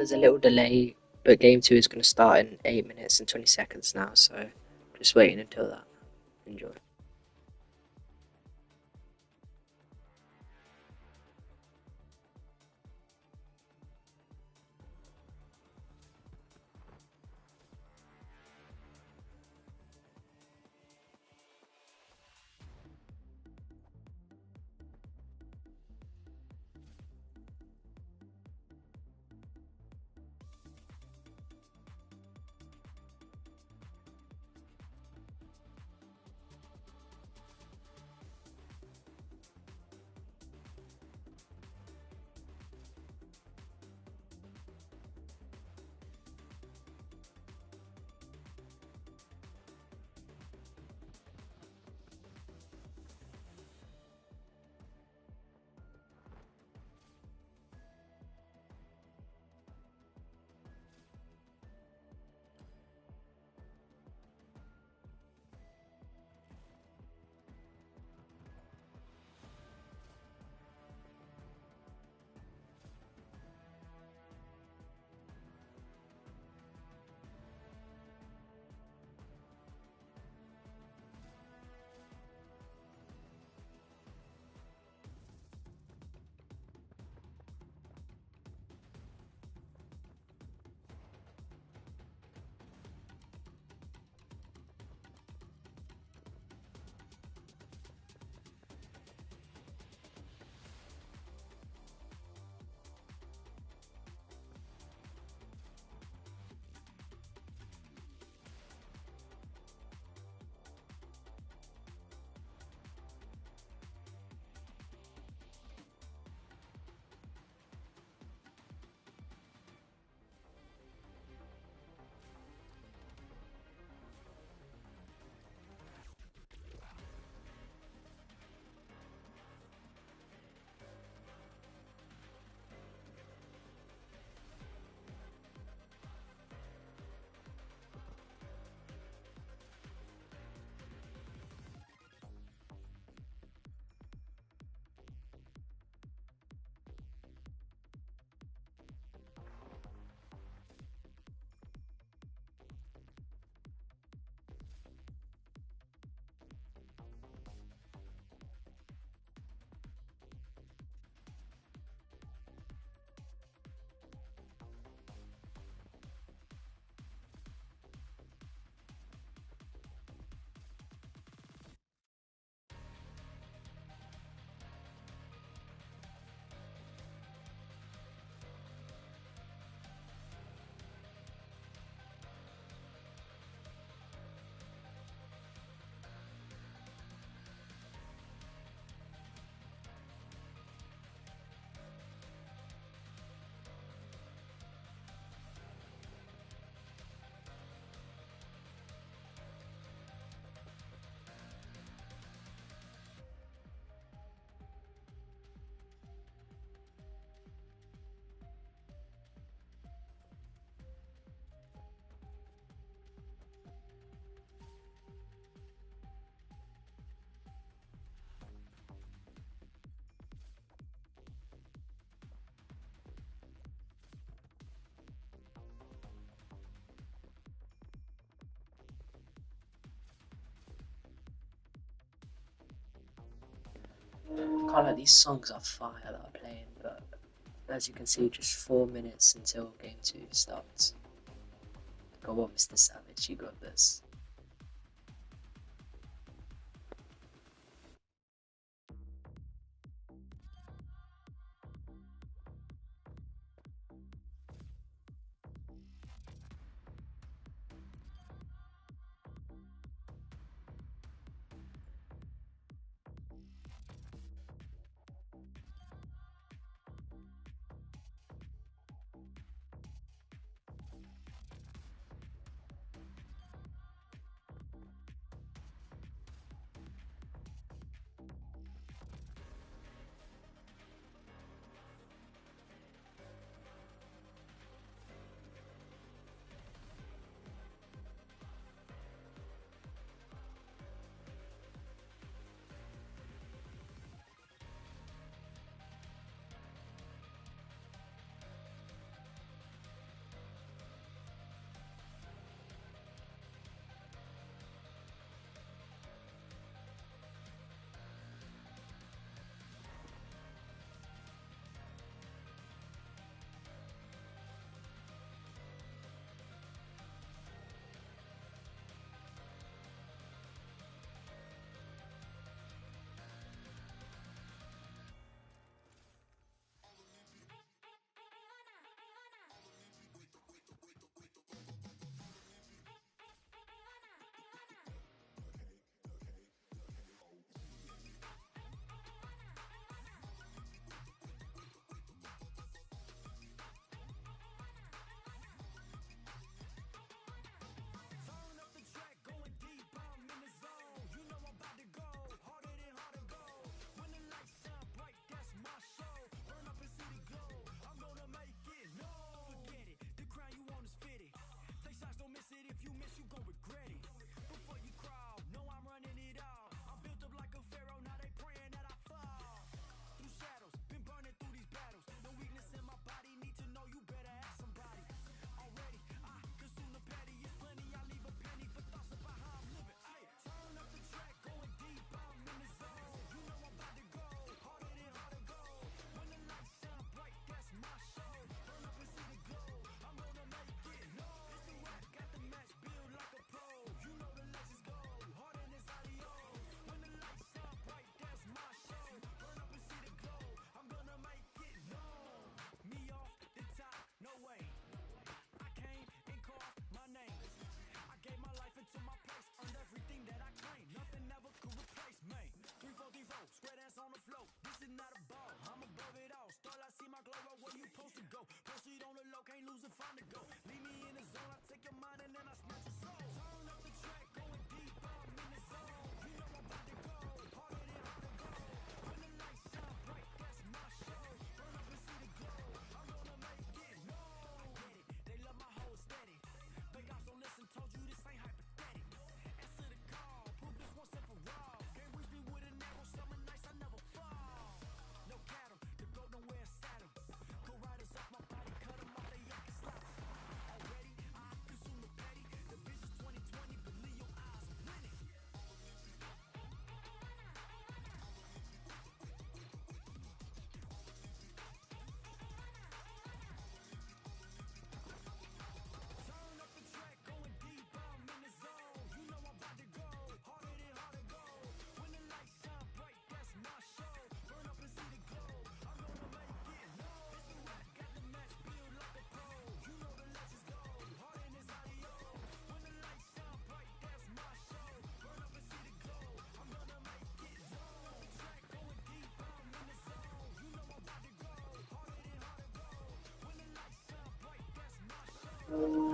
there's a little delay, but game two is going to start in 8 minutes and 20 seconds now, so just waiting until that. Enjoy. Can't lie, these songs are fire that are playing, but as you can see, just 4 minutes until game two starts. Go on, Mr. Savage, you got this.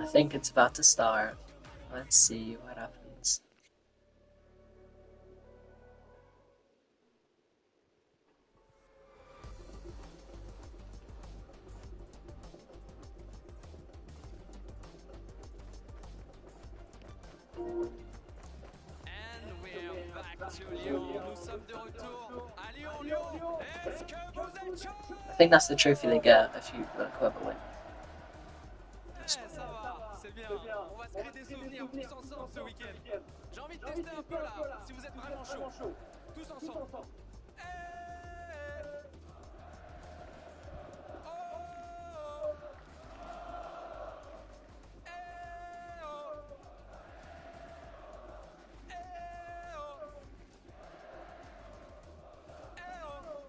I think it's about to start. Let's see what happens. And we're back to Lyon. Nous sommes de retour à Lyon. Lyon, est-ce que vous êtes chaud? I think that's the trophy they get if you whoever wins. Ça va, c'est bien. On va se créer des souvenirs tous ensemble ce week-end. J'ai envie de tester un peu là, si vous êtes vraiment chaud. Tous ensemble. Eh, oh, eh, oh, eh, oh, eh, oh, eh, oh, eh, oh.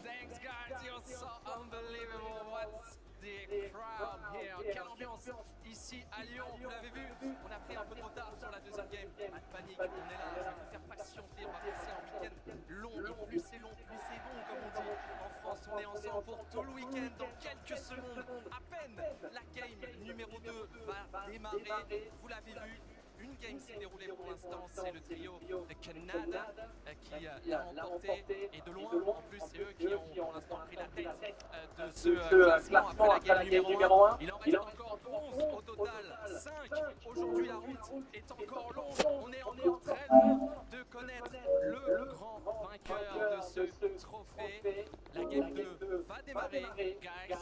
Thanks guys, you're so unbelievable. What's the crowd here? Quelle ambiance ici à Lyon, vous l'avez vu, on a pris un peu de retard sur la deuxième game. Pas de panique, on est là, je vais vous faire patienter, on va passer un week-end long. Et plus c'est long, plus c'est bon, comme on dit. En France, on est ensemble pour tout le week-end. Dans quelques secondes, à peine, la game numéro 2 va démarrer. Vous l'avez vu. Une game s'est déroulée pour l'instant, c'est le trio de Canada qui l'a remporté, et de loin en plus c'est eux qui ont pour l'instant pris la tête de ce classement après la game numéro 1. Il en reste encore 11 au total, 5 aujourd'hui. La route est encore longue, on est encore très loin de connaître le grand vainqueur de ce trophée. La game 2 va démarrer, guys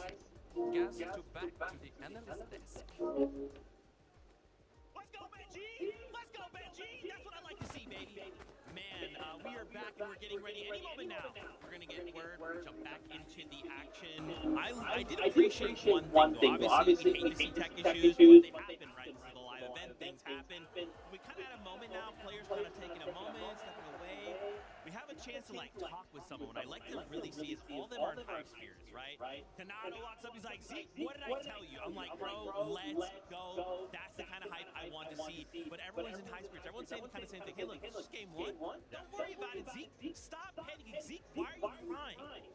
to back to the analyst desk. Let's go, Benji! Let's go, Benji! That's what I like to see, baby. Man, we are back and we're getting ready any moment now. We're going to get word, we're jump back into the action. I did appreciate one thing, though. Obviously, we hate to see tech issues, but they happen, right? This is a live event, things happen. We kind of had a moment now, players kind of taking a moment, stepping away. We have a chance to, like, talk with someone. What I like to really see is all of them are in high spirits, right? Kanado walks up, he's like, Zeke, what did I tell you? I'm like, bro, let's go. That's the kind of hype I want to see. But everyone's in high spirits. Everyone's saying kind of same thing. Hey, look, this is game 1. Don't worry about it, Zeke. Stop panicking. Zeke, why are you crying?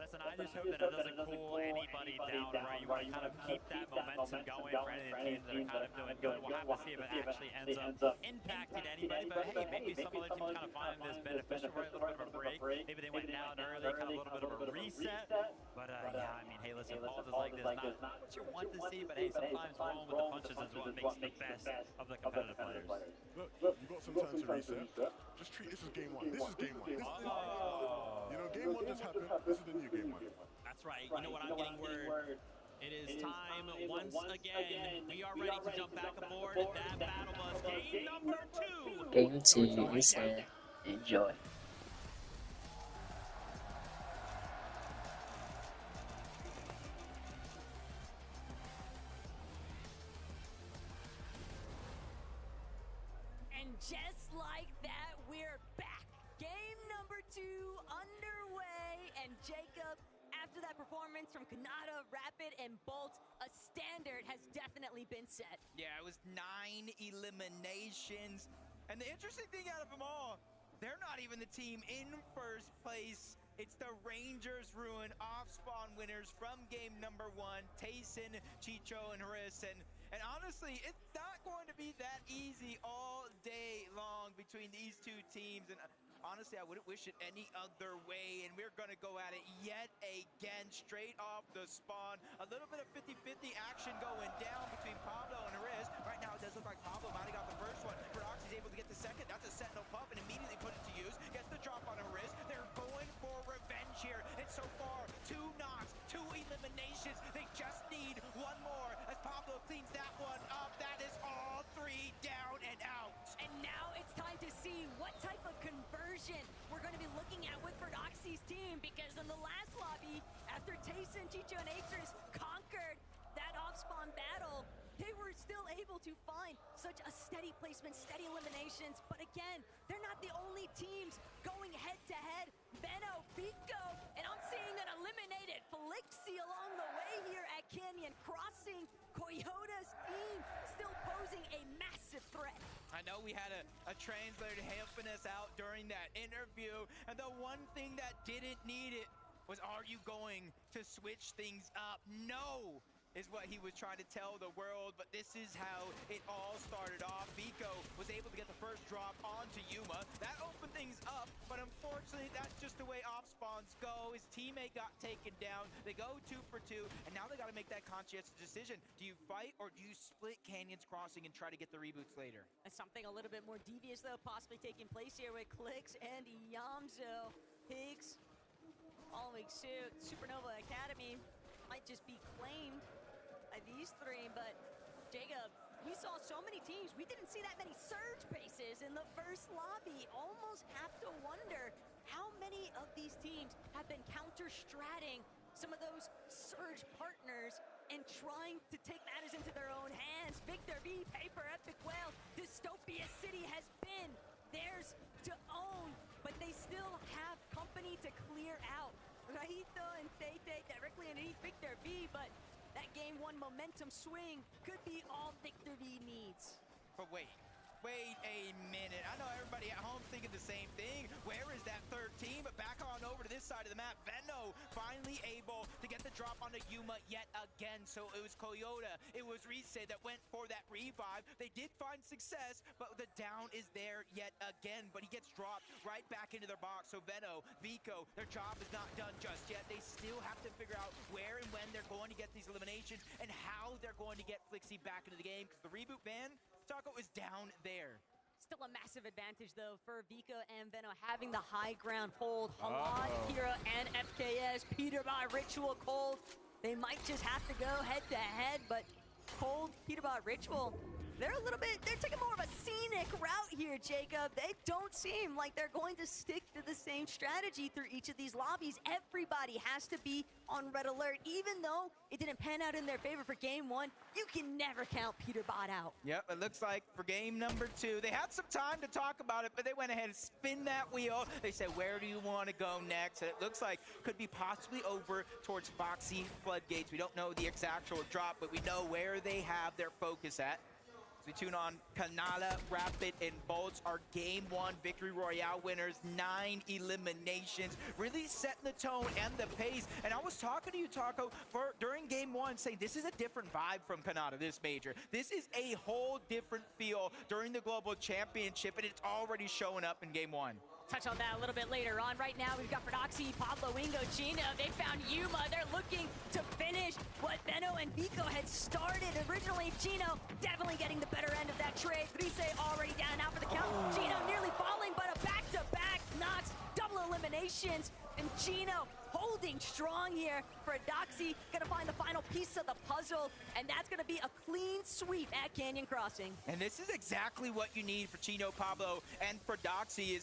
Listen, I just hope that it doesn't cool anybody down, right? You want to kind of keep that momentum going for any of the teams that are kind of doing good. We'll have to see if it actually ends up impacting anybody. But hey, maybe some other teams kind of finding this beneficial, right? A little bit of a break. Maybe they went down early, kind of a little bit of a reset. But yeah, I mean, hey, listen, pauses like this, not what you want to see, but hey, sometimes rolling with the punches is what makes the best of the competitive players. Look, you got some time to reset. Just treat this as game 1. This is game 1. You know, game 1 just happened. This is the new game 1. That's right. You know what? I'm getting word. It is time once again. We are ready to jump back aboard that battle bus. Game number 2. Game 2 is here. Enjoy. And just like that, we're back. Game number 2 underway. And Jacob, after that performance from Kanata, Rapid, and Bolt, a standard has definitely been set. Yeah, it was 9 eliminations. And the interesting thing out of them all, they're not even the team in first place. It's the Rangers Ruin off-spawn winners from game number 1, Tayson, Chicho, and Haris. And honestly, it's not going to be that easy all day long between these two teams. And honestly, I wouldn't wish it any other way. And we're going to go at it yet again, straight off the spawn. A little bit of 50-50 action going down between Pablo and Haris. Right now, it does look like Pablo might have got the first one. Prodoxy's able to get the second. That's a Sentinel pump and immediately put it to use. Gets the drop on Haris. They're going for revenge here. And so far, 2 knocks, 2 eliminations. They just need one more as Pablo cleans that one up. That is all 3 down and out. And now it's time to see what type of conversion we're going to be looking at with Prodoxy's team, because in the last lobby, after Tayson, Chicho, and Atris conquered that off-spawn battle, they were still able to find such a steady placement, steady eliminations. But again, they're not the only teams going head-to-head. Benno, Vico, and I'm seeing an eliminated Felixi along the way here at Canyon Crossing. Coyota's team still posing a massive threat. I know we had a translator helping us out during that interview, and the one thing that didn't need it was, are you going to switch things up? No, is what he was trying to tell the world, but this is how it all started off. Vico was able to get the first drop onto Yuma. That opened things up, but unfortunately, that's just the way off spawns go. His teammate got taken down. They go 2 for 2, and now they got to make that conscientious decision. Do you fight or do you split Canyons Crossing and try to get the reboots later? Something a little bit more devious, though, possibly taking place here with Clix and Yamzo. Higgs following suit. Supernova Academy might just be claimed by these 3, but Jacob, we saw so many teams. We didn't see that many surge bases in the first lobby. Almost have to wonder how many of these teams have been counter-stratting some of those surge partners and trying to take matters into their own hands. Victor V, Paper, Epic Whale, Dystopia City has been theirs to own, but they still have company to clear out. Rajito and Tete directly underneath Victor V, but that game 1 momentum swing could be all Victor V needs. But wait a minute. I know everybody at home thinking the same thing. Where is that 3rd team? But back on over to this side of the map. Venno finally able to get the drop onto Yuma yet again. So it was Coyota, it was Rise that went for that revive. They did find success, but the down is there yet again. But he gets dropped right back into their box. So Venno, Vico, their job is not done just yet. They still have to figure out where and when they're going to get these eliminations and how they're going to get Flixi back into the game, because the reboot ban, Taco, is down there. Still a massive advantage, though, for Vico and Venno having the high ground hold. Hamad, Kira, and FKS. Peterbot, Ritual, Cold. They might just have to go head-to-head, but Cold, Peterbot, Ritual, they're taking more of a scenic route here, Jacob. They don't seem like they're going to stick to the same strategy through each of these lobbies. Everybody has to be on red alert. Even though it didn't pan out in their favor for game 1, you can never count Peterbot out. Yep, it looks like for game number 2, they had some time to talk about it, but they went ahead and spin that wheel. They said, where do you want to go next? And it looks like could be possibly over towards Foxy Floodgates. We don't know the actual drop, but we know where they have their focus at. As we tune on, Kanala, Rapid, and Bolts are game 1 Victory Royale winners. 9 eliminations, really setting the tone and the pace. And I was talking to you, Taco, during game 1, saying this is a different vibe from Kanata, this major. This is a whole different feel during the Global Championship, and it's already showing up in game 1. Touch on that a little bit later on. Right now, we've got Prodoxy, Pablo, Wingo, Chino. They found Yuma. They're looking to finish what Venno and Vico had started. Originally, Chino definitely getting the better end of that trade. Rise already down and out for the count. Chino nearly falling, but a back-to-back knocks, double eliminations. And Chino holding strong here. Prodoxy gonna find the final piece of the puzzle, and that's gonna be a clean sweep at Canyon Crossing. And this is exactly what you need for Chino, Pablo, and Prodoxy.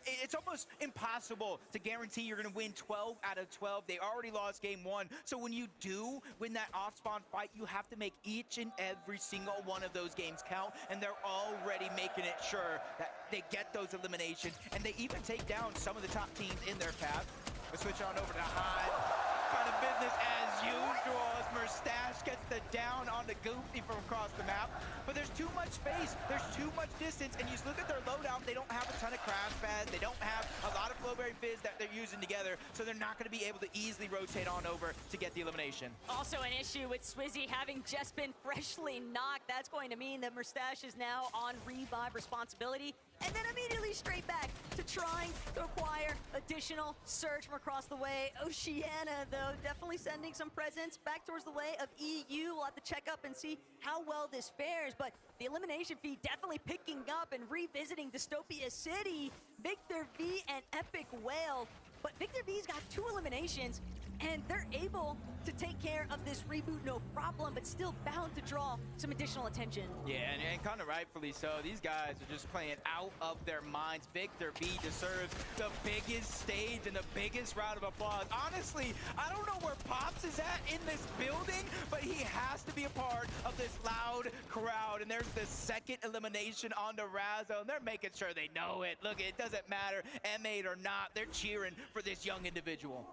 It's almost impossible to guarantee you're gonna win 12 out of 12. They already lost game 1. So when you do win that off-spawn fight, you have to make each and every single one of those games count, and they're already making it sure that they get those eliminations, and they even take down some of the top teams in their path. We'll switch on over to Hive. kind of business as usual as Mustache gets the down on the Goofy from across the map. But there's too much space, there's too much distance, and you look at their loadout, they don't have a ton of crash pads, they don't have a lot of Flowberry Fizz that they're using together, so they're not going to be able to easily rotate on over to get the elimination. Also an issue with Swizzy having just been freshly knocked. That's going to mean that Mustache is now on revive responsibility, and then immediately straight back to trying to acquire additional surge from across the way. Oceana, though, definitely sending some presence back towards the way of EU. We'll have to check up and see how well this fares, but the elimination feed definitely picking up and revisiting Dystopia City. Victor V and Epic Whale, but Victor V's got 2 eliminations, and they're able to take care of this reboot no problem, but still bound to draw some additional attention. Yeah, and kind of rightfully so. These guys are just playing out of their minds. Victor V deserves the biggest stage and the biggest round of applause. Honestly, I don't know where Pops is at in this building, but he has to be a part of this loud crowd. And there's the second elimination on the Razzo, and they're making sure they know it. Look, it doesn't matter, M8 or not, they're cheering for this young individual.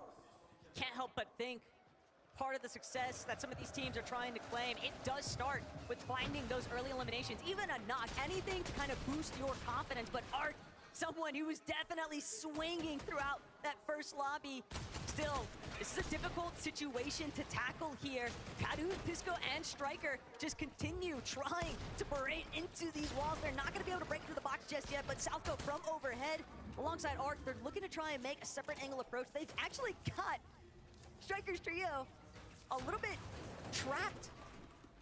Can't help but think part of the success that some of these teams are trying to claim, it does start with finding those early eliminations, even a knock, anything to kind of boost your confidence. But Art, someone who was definitely swinging throughout that first lobby. Still, this is a difficult situation to tackle here. Kadu, Pisco, and Striker just continue trying to berate into these walls. They're not going to be able to break through the box just yet, but Southco from overhead alongside Art, they're looking to try and make a separate angle approach. They've actually got Striker's trio a little bit trapped,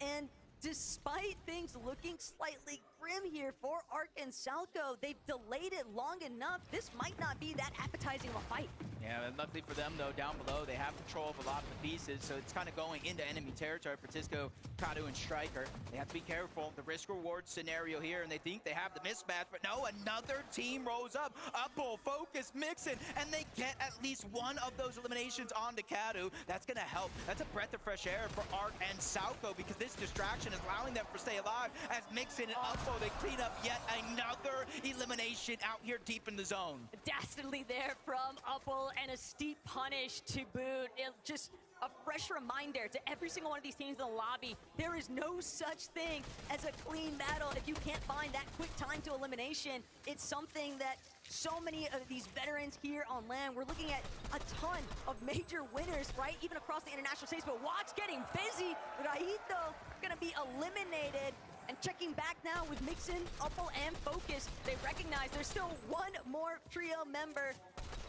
and despite things looking slightly grim here for Ark and Salco, they've delayed it long enough. This might not be that appetizing of a fight. Yeah, and luckily for them, though, down below, they have control of a lot of the pieces, so it's kind of going into enemy territory for Tisco, Kadu, and Striker. They have to be careful. The risk-reward scenario here, and they think they have the mismatch, but no, another team rolls up. Upbull, Focus, Mixin, and they get at least one of those eliminations onto Kadu. That's going to help. That's a breath of fresh air for Art and Salco, because this distraction is allowing them to stay alive as Mixin and Upbull, they clean up yet another elimination out here deep in the zone. Dastardly there from Upbull, and a steep punish to boot. Just a fresh reminder to every single one of these teams in the lobby, there is no such thing as a clean battle if you can't find that quick time to elimination. It's something that so many of these veterans here on land, we're looking at a ton of major winners, right? Even across the international stage, but watch getting busy. Raito gonna be eliminated. And checking back now with Mixin, Upbull, and Focus, they recognize there's still one more trio member.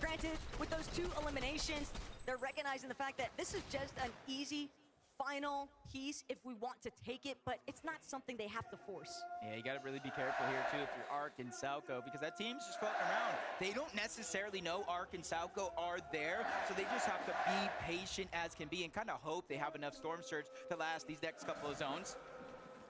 Granted, with those 2 eliminations, they're recognizing the fact that this is just an easy final piece if we want to take it, but it's not something they have to force. Yeah, you got to really be careful here, too, if you're Ark and Salco, because that team's just floating around. They don't necessarily know Ark and Salco are there, so they just have to be patient as can be and kind of hope they have enough Storm Surge to last these next couple of zones.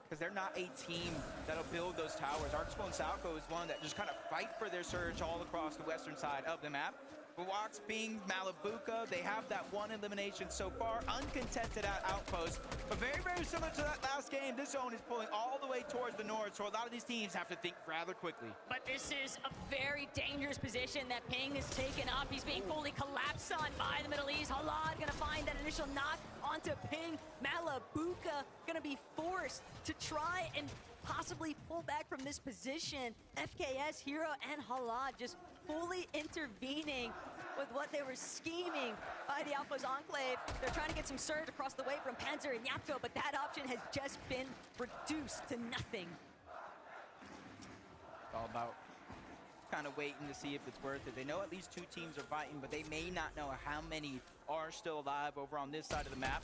Because they're not a team that'll build those towers. Arkspo and Salco is one that just kind of fight for their surge all across the western side of the map. Buwaks being Malabuka, they have that one elimination so far, uncontested at Outpost. But very, very similar to that last game, this zone is pulling all the way towards the north, so a lot of these teams have to think rather quickly. But this is a very dangerous position that Ping has taken up. He's being fully collapsed on by the Middle East. Halad gonna find that initial knock onto Ping. Malabuka gonna be forced to try and possibly pull back from this position. FKS, Hero, and Halad just fully intervening with what they were scheming by the Outpost Enclave. They're trying to get some surge across the way from Panzer and Yapto, but that option has just been reduced to nothing. It's all about kind of waiting to see if it's worth it. They know at least 2 teams are fighting, but they may not know how many are still alive over on this side of the map.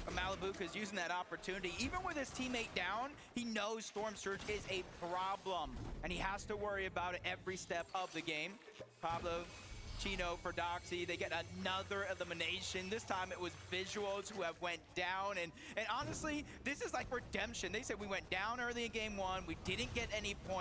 But Malabuka is using that opportunity. Even with his teammate down, he knows Storm Surge is a problem, and he has to worry about it every step of the game. Pablo, Chino for Doxy, they get another elimination. This time it was Visuals who have went down, and honestly, this is like redemption. They said we went down early in game 1, we didn't get any points.